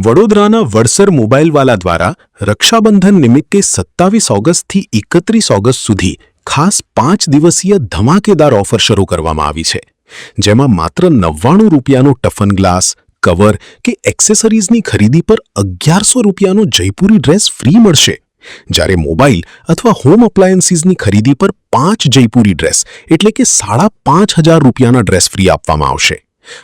વડોદરાના વડસર મોબાઈલવાલા દ્વારા રક્ષાબંધન નિમિત્તે 27 ઓગસ્ટથી 31 ઓગસ્ટ સુધી ખાસ 5 દિવસીય ધમાકેદાર ઓફર શરૂ કરવામાં આવી છે, જેમાં માત્ર 99 રૂપિયાનો ટફન ગ્લાસ, કવર કે એક્સેસરીઝની ખરીદી પર 1100 રૂપિયાનો જયપુરી ડ્રેસ ફ્રી મળશે, જ્યારે મોબાઈલ અથવા હોમ એપ્લાયન્સીસની ખરીદી પર 5 જયપુરી ડ્રેસ એટલે કે 5500 રૂપિયાના ડ્રેસ ફ્રી આપવામાં આવશે।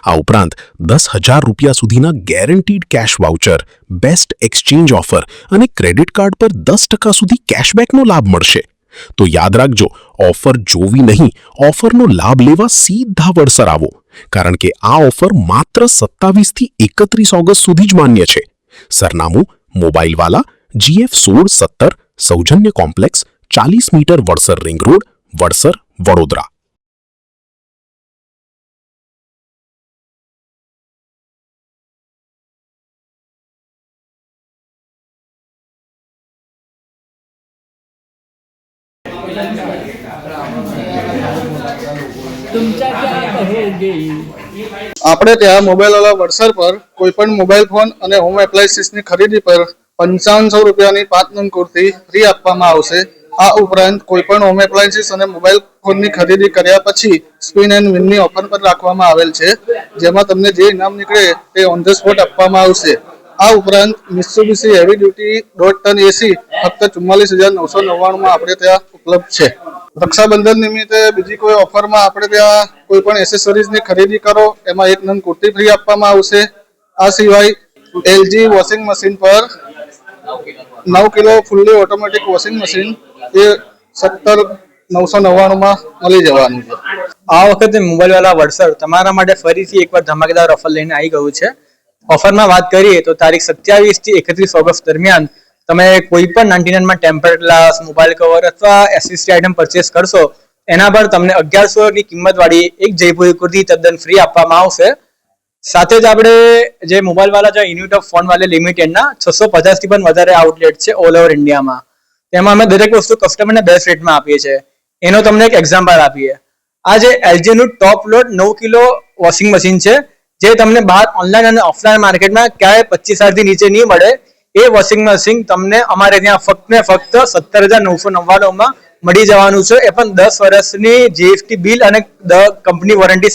આ ઉપરાંત 10,000 રૂપિયા સુધીના guaranteed cash voucher, best exchange offer અને ક્રેડિટ કાર્ડ પર 10% સુધી કેશબેકનો લાભ મળશે। તો યાદ રાખજો, ઓફર જોવી નહીં, ઓફરનો લાભ લેવા સીધા વડસર આવો, કારણ કે આ ઓફર માત્ર 27 થી 31 ઓગસ્ટ સુધી જ માન્ય છે। સરનામું મોબાઈલવાલા, GF 1670, Saujanya complex, 40 metre Vadsar ring road, Vadsar, Vadodara. આપણે ત્યાં મોબાઈલવાળા વડસર પર કોઈપણ મોબાઈલ ફોન અને હોમ એપ્લાયન્સીસની ખરીદી પર 5500 રૂપિયાની 5 નંગ કુર્તી ફ્રી આપવામાં આવશે। આ ઉપરાંત કોઈપણ હોમ એપ્લાયન્સીસ અને મોબાઈલ ફોનની ખરીદી કર્યા પછી સ્પિન એન્ડ વિનની ઓફર પર રાખવામાં આવેલ છે, જેમાં તમને જે ઇનામ નીકળે તે ઓન ધ સ્પોટ આપવામાં આવશે। આ ઉપરાંત મિત્સુબિશી હેવી ડ્યુટી દોઢ ટન એસી ફક્ત 44,999 માં આપણે ત્યાં ઉપલબ્ધ છે। રક્ષાબંધન નિમિત્તે બીજી કોઈ ઓફરમાં આપણે ત્યાં કોઈ પણ એસેસરીઝની ખરીદી કરો એમાં 1 નંગ કુર્તી ફ્રી આપવામાં આવશે। આ સિવાય LG વોશિંગ મશીન પર 9 kilo fully automatic washing machine એ 17,999 માં મળી જવાનું છે। આ વખતે મોબાઈલવાલા વડસર તમારા માટે ફરીથી એકવાર ધમાકેદાર ઓફર લઈને આવી ગયું છે। ઓફરમાં વાત કરીએ તો તારીખ 27 થી 31 ઓગસ્ટ દરમિયાન તમે કોઈ પણ 99 માં ટેમ્પર ગ્લાસ, મોબાઈલ કવર અથવા એસેસરી આઇટમ પરચેસ કરશો, એના પર તમને 1100 ની કિંમતવાળી એક જયપુરી કુર્તી તદ્દન ફ્રી આપવામાં આવશે। સાથે જ આપણે જે મોબાઈલવાલા જે યુનિટ ઓફ ફોન વાલે લિમિટેડના 650 થી પણ વધારે આઉટલેટ છે ઓલ ઓવર ઇન્ડિયામાં, તેમાં અમે દરેક વસ્તુ કસ્ટમરને બેસ્ટ રેટમાં આપીએ છીએ। એનો તમને એક એક્ઝામ્પલ આપીએ। આ જે LG નું ટોપ લોડ 9 કિલો વોશિંગ મશીન છે, જે તમને બહાર ઓનલાઈન અને ઓફલાઈન માર્કેટમાં ક્યાંય 25,000 થી નીચે નહીં મળે, એ વોશિંગ મશીન તમને અમારે ત્યાં ફક્ત ને ફક્ત 17,999 માં મળી જવાનું છે, એ પણ 10 વર્ષની GST બિલ અને કંપની વોરંટી